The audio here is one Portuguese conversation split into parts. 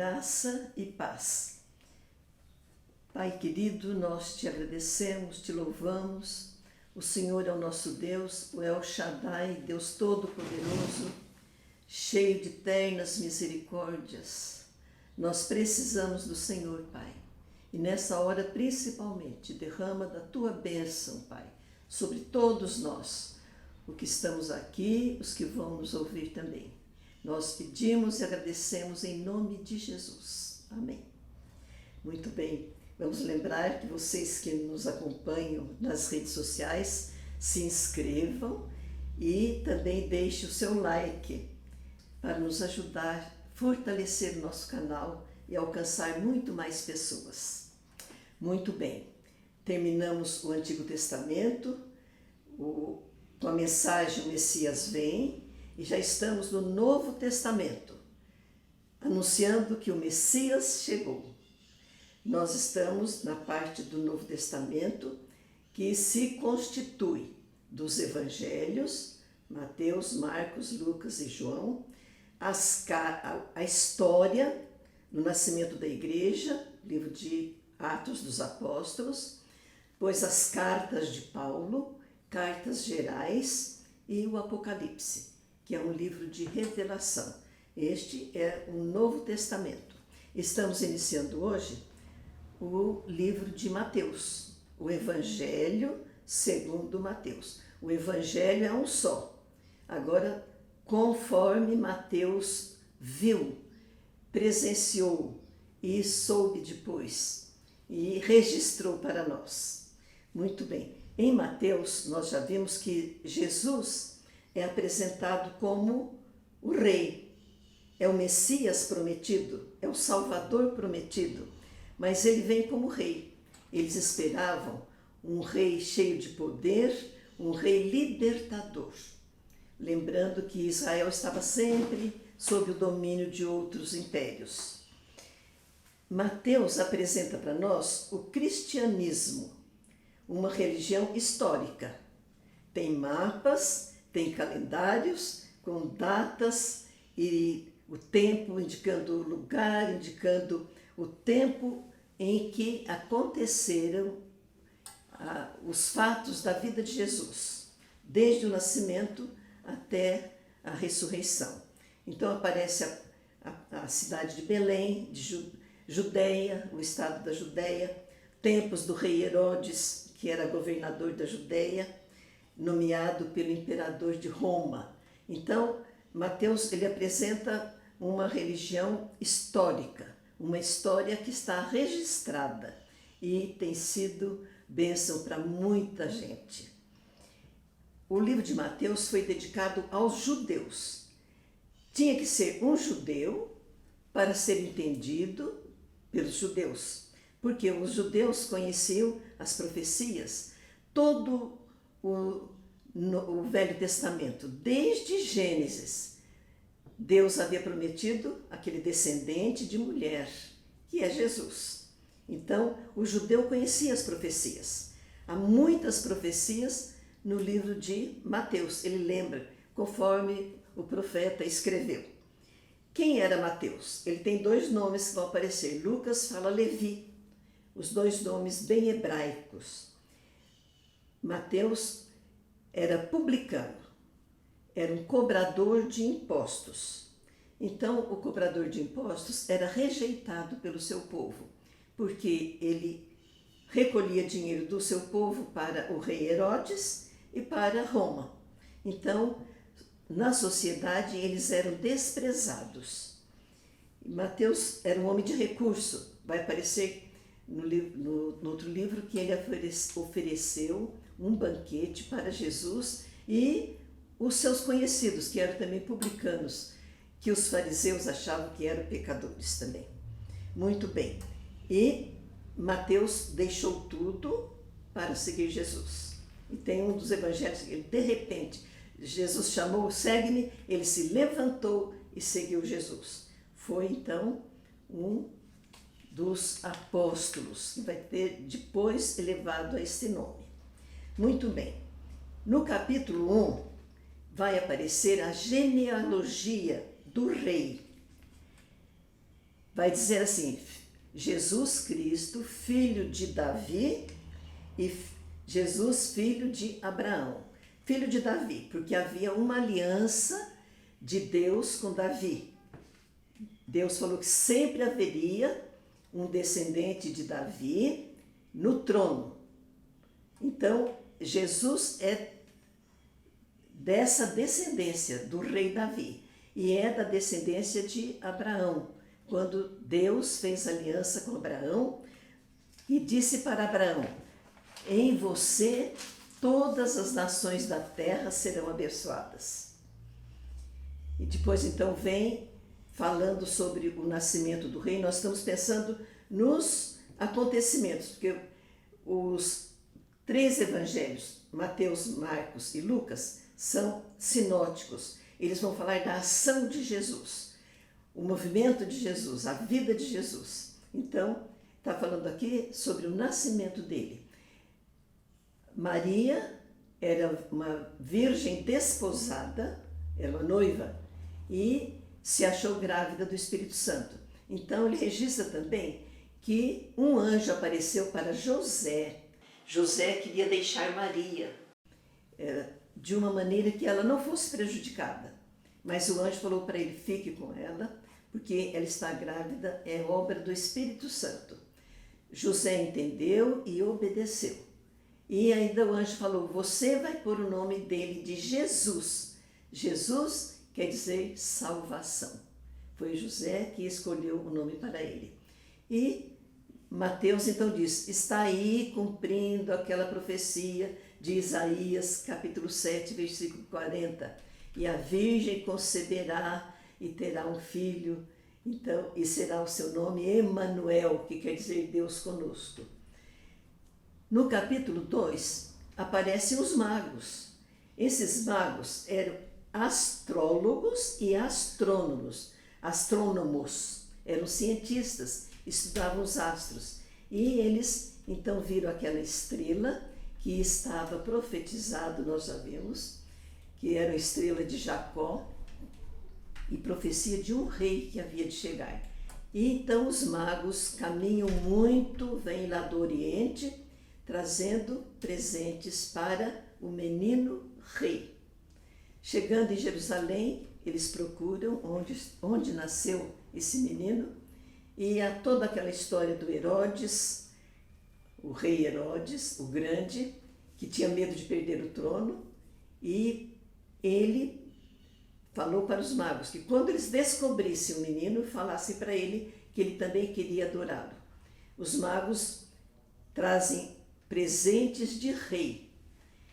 graça e paz. Pai querido, nós te agradecemos, te louvamos. O Senhor é o nosso Deus, o El Shaddai, Deus Todo-Poderoso, cheio de ternas misericórdias. Nós precisamos do Senhor, Pai. E nessa hora, principalmente, derrama da Tua bênção, Pai, sobre todos nós, os que estamos aqui, os que vão nos ouvir também. Nós pedimos e agradecemos em nome de Jesus. Amém. Muito bem, vamos lembrar que vocês que nos acompanham nas redes sociais se inscrevam e também deixem o seu like para nos ajudar a fortalecer o nosso canal e alcançar muito mais pessoas. Muito bem, terminamos o Antigo Testamento, com a mensagem O Messias vem, e já estamos no Novo Testamento, anunciando que o Messias chegou. Nós estamos na parte do Novo Testamento que se constitui dos Evangelhos, Mateus, Marcos, Lucas e João, a história no nascimento da igreja, livro de Atos dos Apóstolos, depois as cartas de Paulo, cartas gerais e o Apocalipse, que é um livro de revelação. Este é o Novo Testamento. Estamos iniciando hoje o livro de Mateus, o Evangelho segundo Mateus. O Evangelho é um só. Agora, conforme Mateus viu, presenciou e soube depois e registrou para nós. Muito bem. Em Mateus, nós já vimos que Jesus é apresentado como o Rei, é o Messias prometido, é o Salvador prometido, mas ele vem como Rei. Eles esperavam um Rei cheio de poder, um Rei libertador. Lembrando que Israel estava sempre sob o domínio de outros impérios. Mateus apresenta para nós o cristianismo, uma religião histórica. Tem mapas, tem calendários com datas e o tempo, indicando o lugar, indicando o tempo em que aconteceram os fatos da vida de Jesus, desde o nascimento até a ressurreição. Então aparece a cidade de Belém, de Judeia, o estado da Judeia, tempos do rei Herodes, que era governador da Judeia, nomeado pelo imperador de Roma. Então, Mateus ele apresenta uma religião histórica, uma história que está registrada e tem sido bênção para muita gente. O livro de Mateus foi dedicado aos judeus. Tinha que ser um judeu para ser entendido pelos judeus, porque os judeus conheciam as profecias, todo o Velho Testamento, desde Gênesis. Deus havia prometido aquele descendente de mulher, que é Jesus. Então, o judeu conhecia as profecias. Há muitas profecias no livro de Mateus. Ele lembra, conforme o profeta escreveu. Quem era Mateus? Ele tem dois nomes que vão aparecer. Lucas fala Levi, os dois nomes bem hebraicos. Mateus era publicano, era um cobrador de impostos. Então, o cobrador de impostos era rejeitado pelo seu povo, porque ele recolhia dinheiro do seu povo para o rei Herodes e para Roma. Então, na sociedade, eles eram desprezados. Mateus era um homem de recurso. Vai aparecer no outro livro que ele ofereceu um banquete para Jesus e os seus conhecidos, que eram também publicanos, que os fariseus achavam que eram pecadores também. Muito bem. E Mateus deixou tudo para seguir Jesus. E tem um dos evangelhos que de repente Jesus chamou, segue-me, ele se levantou e seguiu Jesus. Foi então um dos apóstolos, que vai ter depois elevado a esse nome. Muito bem. No capítulo 1, vai aparecer a genealogia do rei. vai dizer assim, Jesus Cristo, filho de Davi, e Jesus, filho de Abraão. Filho de Davi, porque havia uma aliança de Deus com Davi. Deus falou que sempre haveria um descendente de Davi no trono. Então, Jesus é dessa descendência do rei Davi e é da descendência de Abraão, quando Deus fez aliança com Abraão e disse para Abraão: em você todas as nações da terra serão abençoadas. E depois então vem falando sobre o nascimento do rei. Nós estamos pensando nos acontecimentos, porque os 3 evangelhos, Mateus, Marcos e Lucas, são sinóticos. Eles vão falar da ação de Jesus, o movimento de Jesus, a vida de Jesus. Então, está falando aqui sobre o nascimento dele. Maria era uma virgem desposada, era uma noiva, e se achou grávida do Espírito Santo. Então, ele registra também que um anjo apareceu para José. José queria deixar Maria de uma maneira que ela não fosse prejudicada. Mas o anjo falou para ele: fique com ela, porque ela está grávida, é obra do Espírito Santo. José entendeu e obedeceu. E ainda o anjo falou: você vai pôr o nome dele de Jesus. Jesus quer dizer salvação. Foi José que escolheu o nome para ele. E Mateus então diz: está aí cumprindo aquela profecia de Isaías, capítulo 7, versículo 40. E a virgem conceberá e terá um filho, então, e será o seu nome Emanuel, que quer dizer Deus conosco. No capítulo 2, aparecem os magos. Esses magos eram astrólogos e astrônomos. Astrônomos eram cientistas, estudavam os astros. E eles, então, viram aquela estrela que estava profetizado, nós já vimos, que era a estrela de Jacó, e profecia de um rei que havia de chegar. E então os magos caminham muito, vêm lá do Oriente, trazendo presentes para o menino rei. Chegando em Jerusalém, eles procuram onde nasceu esse menino, e há toda aquela história do Herodes, o rei Herodes, o grande, que tinha medo de perder o trono, e ele falou para os magos que quando eles descobrissem o menino, falassem para ele que ele também queria adorá-lo. Os magos trazem presentes de rei.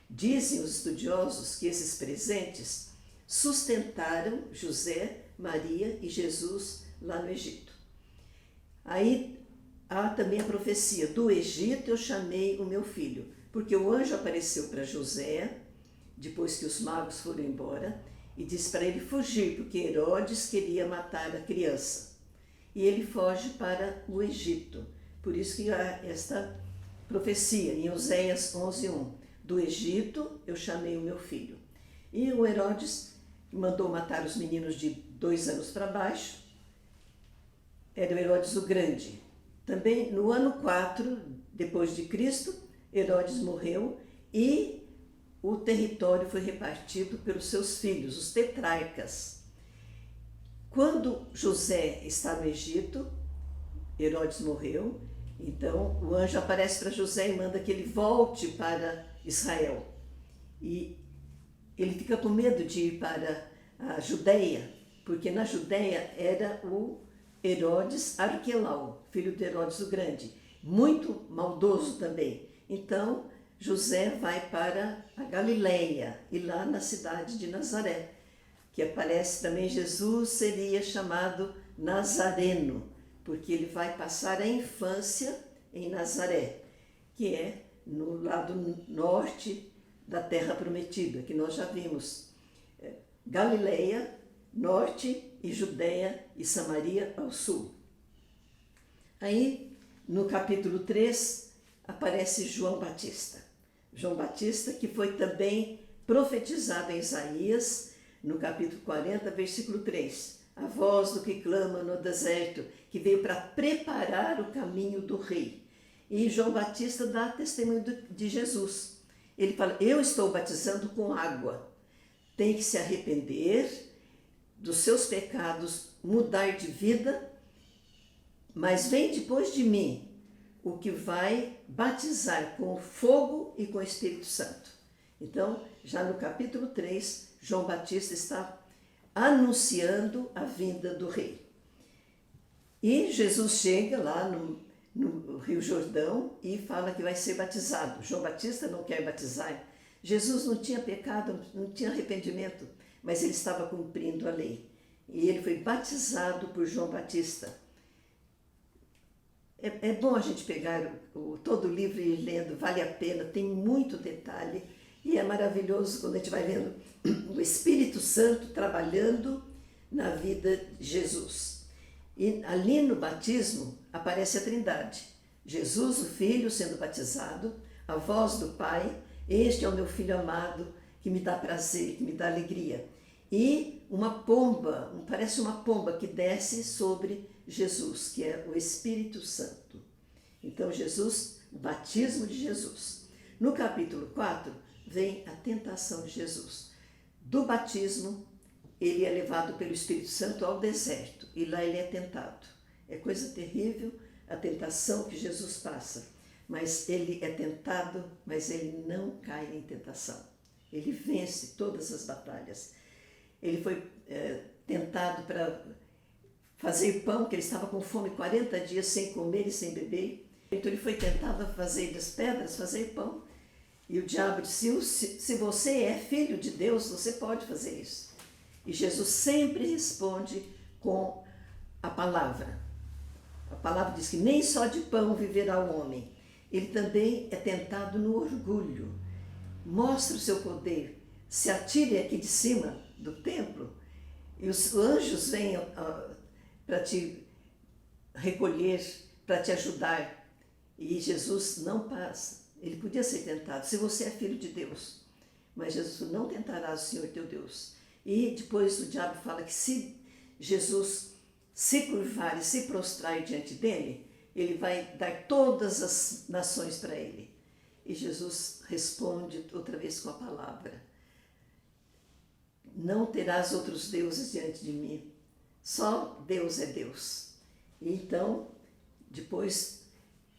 Dizem os estudiosos que esses presentes sustentaram José, Maria e Jesus lá no Egito. Aí há também a profecia: do Egito eu chamei o meu filho, porque o anjo apareceu para José, depois que os magos foram embora, e disse para ele fugir, porque Herodes queria matar a criança. E ele foge para o Egito. Por isso que há esta profecia em Oséias 11:1. Do Egito eu chamei o meu filho. E o Herodes mandou matar os meninos de 2 anos para baixo. Era o Herodes o Grande. Também no ano 4 depois de Cristo, Herodes morreu e o território foi repartido pelos seus filhos, os tetrarcas. Quando José está no Egito, Herodes morreu, então o anjo aparece para José e manda que ele volte para Israel. E ele fica com medo de ir para a Judeia, porque na Judeia era o Herodes Arquelau, filho de Herodes o Grande, muito maldoso também. Então José vai para a Galileia e lá na cidade de Nazaré, que aparece também Jesus seria chamado Nazareno, porque ele vai passar a infância em Nazaré, que é no lado norte da Terra Prometida, que nós já vimos. Galileia, norte, e Judeia e Samaria ao sul. Aí, no capítulo 3, aparece João Batista. João Batista, que foi também profetizado em Isaías, no capítulo 40, versículo 3. a voz do que clama no deserto, que veio para preparar o caminho do rei. E João Batista dá testemunho de Jesus. Ele fala, eu estou batizando com água. Tem que se arrepender dos seus pecados, mudar de vida, mas vem depois de mim o que vai batizar com fogo e com o Espírito Santo. Então, já no capítulo 3, João Batista está anunciando a vinda do rei. E Jesus chega lá no Rio Jordão e fala que vai ser batizado. João Batista não quer batizar. Jesus não tinha pecado, não tinha arrependimento, mas ele estava cumprindo a lei. E ele foi batizado por João Batista. É bom a gente pegar todo o livro e ir lendo, vale a pena, tem muito detalhe. E é maravilhoso quando a gente vai vendo o Espírito Santo trabalhando na vida de Jesus. E ali no batismo aparece a Trindade. Jesus, o Filho, sendo batizado, a voz do Pai, este é o meu Filho amado, que me dá prazer, que me dá alegria. E uma pomba, parece uma pomba que desce sobre Jesus, que é o Espírito Santo. Então, Jesus, o batismo de Jesus. No capítulo 4, vem a tentação de Jesus. Do batismo, ele é levado pelo Espírito Santo ao deserto e lá ele é tentado. É coisa terrível a tentação que Jesus passa, mas ele é tentado, mas ele não cai em tentação. Ele vence todas as batalhas. Ele foi tentado para fazer pão, que ele estava com fome 40 dias sem comer e sem beber. Então ele foi tentado a fazer das pedras, fazer pão. E o diabo disse, se você é filho de Deus, você pode fazer isso. E Jesus sempre responde com a palavra. A palavra diz que nem só de pão viverá o homem. Ele também é tentado no orgulho. Mostra o seu poder. Se atire aqui de cima do templo e os anjos vêm para te recolher, para te ajudar. E Jesus não passa. Ele podia ser tentado, se você é filho de Deus. Mas Jesus não tentará o Senhor teu Deus. E depois o diabo fala que se Jesus se curvar e se prostrar diante dele, ele vai dar todas as nações para ele. E Jesus responde outra vez com a palavra. Não terás outros deuses diante de mim. Só Deus é Deus. E então, depois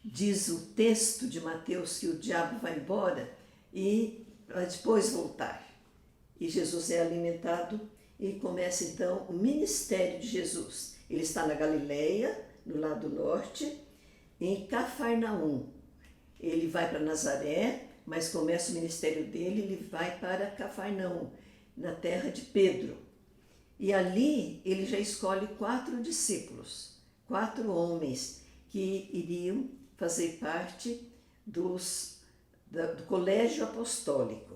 diz o texto de Mateus que o diabo vai embora e vai depois voltar. E Jesus é alimentado e começa então o ministério de Jesus. Ele está na Galileia, no lado norte, em Cafarnaum. Ele vai para Nazaré, mas começa o ministério dele, ele vai para Cafarnaum, na terra de Pedro. E ali ele já escolhe 4 discípulos, 4 homens que iriam fazer parte do colégio apostólico.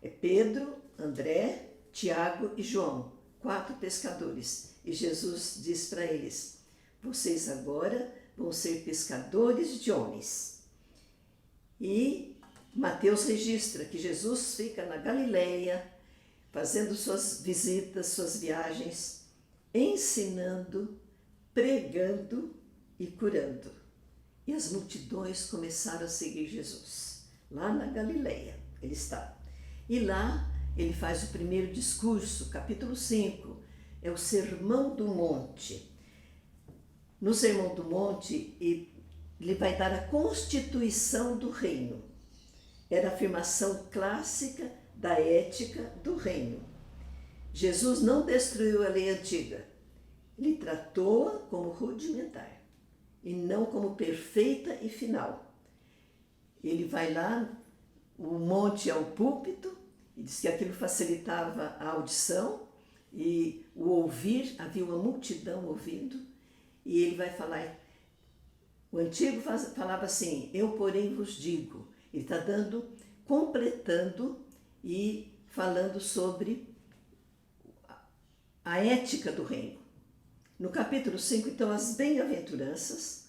É Pedro, André, Tiago e João, 4 pescadores. E Jesus diz para eles, vocês agora vão ser pescadores de homens. E Mateus registra que Jesus fica na Galileia, fazendo suas visitas, suas viagens, ensinando, pregando e curando. E as multidões começaram a seguir Jesus. Lá na Galileia ele está. E lá ele faz o primeiro discurso, capítulo 5, é o Sermão do Monte. No Sermão do Monte, ele vai dar a constituição do reino. Era a afirmação clássica da ética do reino. Jesus não destruiu a lei antiga. Ele tratou-a como rudimentar e não como perfeita e final. Ele vai lá, o monte é o púlpito, e diz que aquilo facilitava a audição e o ouvir, havia uma multidão ouvindo, e ele vai falar, o antigo falava assim, eu porém vos digo, ele está completando e falando sobre a ética do reino. No capítulo 5, então, as bem-aventuranças,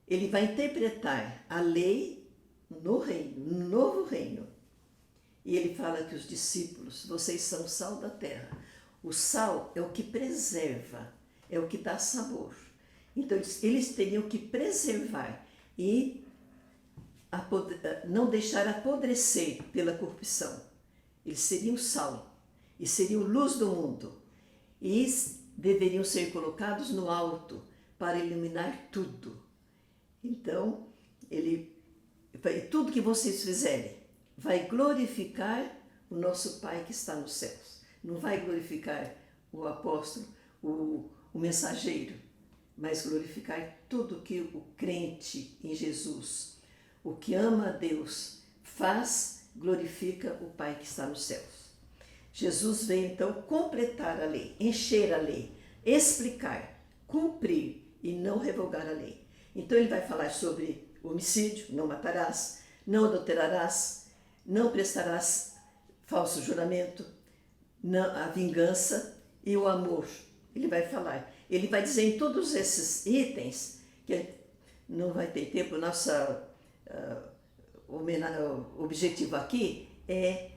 ele vai interpretar a lei no reino, no novo reino. E ele fala que os discípulos, vocês são sal da terra. O sal é o que preserva, é o que dá sabor. Então, eles teriam que preservar e não deixar apodrecer pela corrupção. Eles seriam sal e seriam luz do mundo. E deveriam ser colocados no alto para iluminar tudo. Então, tudo que vocês fizerem vai glorificar o nosso Pai que está nos céus. Não vai glorificar o apóstolo, o mensageiro, mas glorificar tudo que o crente em Jesus, o que ama a Deus, faz, glorifica o Pai que está nos céus. Jesus veio então completar a lei, encher a lei, explicar, cumprir e não revogar a lei. Então ele vai falar sobre o homicídio, não matarás, não adulterarás, não prestarás falso juramento, a vingança e o amor. Ele vai falar. Ele vai dizer em todos esses itens, que não vai ter tempo, nosso objetivo aqui é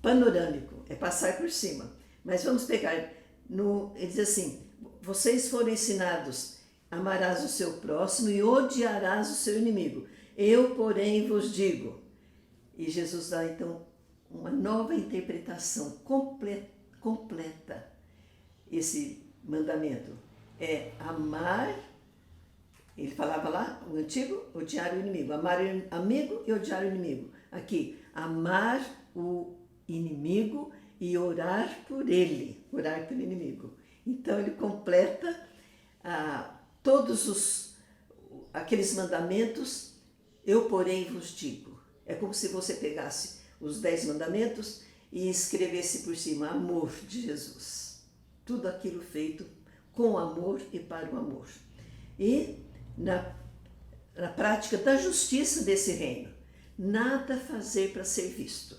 panorâmico, é passar por cima. Mas vamos pegar, ele diz assim, vocês foram ensinados, amarás o seu próximo e odiarás o seu inimigo. Eu, porém, vos digo. E Jesus dá, então, uma nova interpretação completa. Esse mandamento é amar, ele falava lá, o antigo, odiar o inimigo. Amar o amigo e odiar o inimigo. Aqui, amar o inimigo e orar por ele, orar pelo inimigo. Então ele completa todos aqueles mandamentos, eu porém vos digo. É como se você pegasse os 10 mandamentos e escrevesse por cima amor de Jesus. Tudo aquilo feito com amor e para o amor. E na prática da justiça desse reino, nada fazer para ser visto.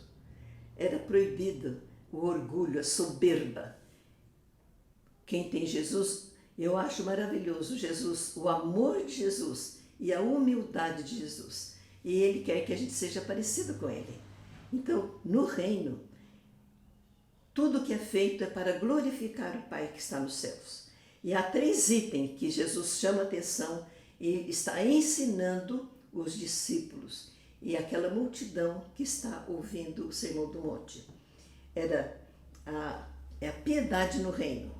Era proibido o orgulho, a soberba. Quem tem Jesus, eu acho maravilhoso Jesus, o amor de Jesus e a humildade de Jesus. E Ele quer que a gente seja parecido com Ele. Então, no reino, tudo que é feito é para glorificar o Pai que está nos céus. E há 3 itens que Jesus chama a atenção e está ensinando os discípulos e aquela multidão que está ouvindo o Sermão do Monte. É a piedade no reino,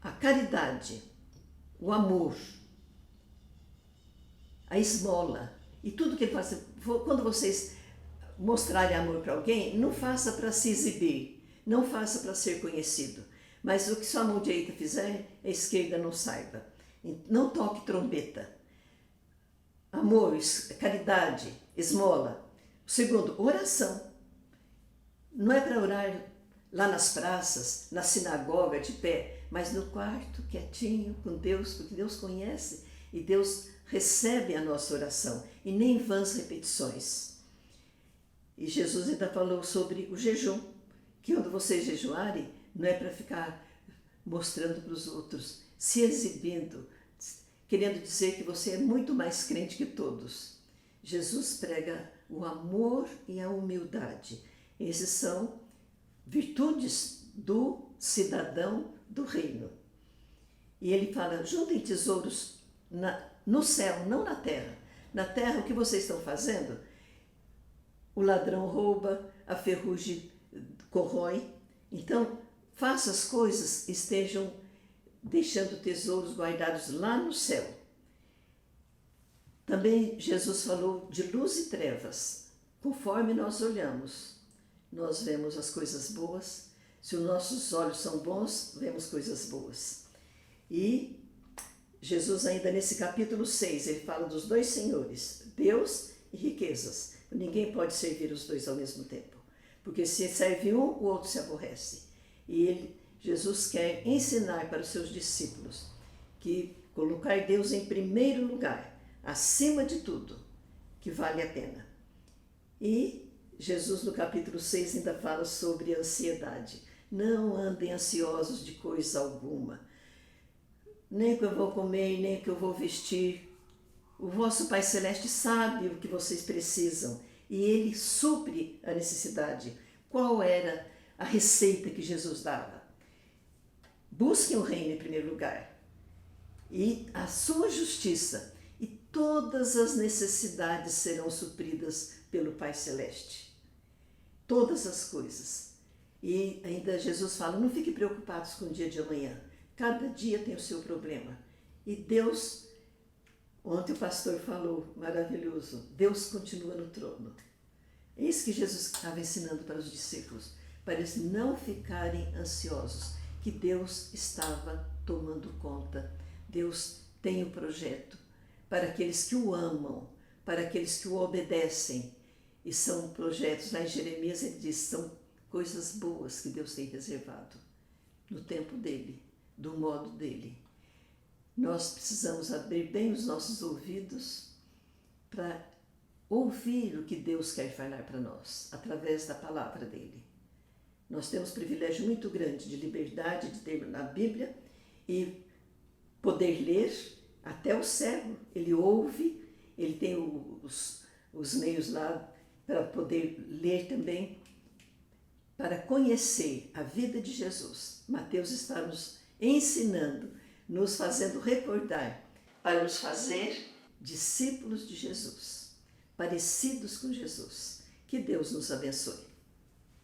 a caridade, o amor, a esmola e tudo que ele faz. Quando vocês mostrarem amor para alguém, não faça para se exibir, não faça para ser conhecido, mas o que sua mão direita fizer, a esquerda não saiba. Não toque trombeta. Amor, caridade, esmola. Segundo, oração. Não é para orar lá nas praças, na sinagoga, de pé, mas no quarto, quietinho, com Deus, porque Deus conhece e Deus recebe a nossa oração, e nem vãs repetições. E Jesus ainda falou sobre o jejum, que quando vocês jejuarem, não é para ficar mostrando para os outros, se exibindo, querendo dizer que você é muito mais crente que todos. Jesus prega o amor e a humildade. Esses são virtudes do cidadão do reino. E ele fala, juntem tesouros no céu, não na terra. Na terra, o que vocês estão fazendo? O ladrão rouba, a ferrugem corrói. Então, faça as coisas, estejam deixando tesouros guardados lá no céu. Também Jesus falou de luz e trevas. Conforme nós olhamos, nós vemos as coisas boas. Se os nossos olhos são bons, vemos coisas boas. E Jesus ainda nesse capítulo 6, ele fala dos 2 senhores, Deus e riquezas. Ninguém pode servir os 2 ao mesmo tempo, porque se serve um, o outro se aborrece. E Jesus quer ensinar para os seus discípulos que colocar Deus em primeiro lugar, acima de tudo, que vale a pena. E Jesus no capítulo 6 ainda fala sobre a ansiedade. Não andem ansiosos de coisa alguma, nem o que eu vou comer, nem o que eu vou vestir. O vosso Pai Celeste sabe o que vocês precisam e Ele supre a necessidade. Qual era a receita que Jesus dava. Busquem o reino em primeiro lugar e a sua justiça, e todas as necessidades serão supridas pelo Pai Celeste. Todas as coisas. E ainda Jesus fala, não fiquem preocupados com o dia de amanhã. Cada dia tem o seu problema. E Deus, ontem o pastor falou, maravilhoso, Deus continua no trono. É isso que Jesus estava ensinando para os discípulos, para eles não ficarem ansiosos, que Deus estava tomando conta. Deus tem o projeto para aqueles que o amam, para aqueles que o obedecem. E são projetos, lá em Jeremias ele diz, são coisas boas que Deus tem reservado no tempo dele, do modo dele. Nós precisamos abrir bem os nossos ouvidos para ouvir o que Deus quer falar para nós, através da palavra dele. Nós temos um privilégio muito grande de liberdade, de ter na Bíblia e poder ler. Até o cego, ele ouve, ele tem os meios lá para poder ler também, para conhecer a vida de Jesus. Mateus está nos ensinando, nos fazendo recordar, para nos fazer discípulos de Jesus, parecidos com Jesus. Que Deus nos abençoe.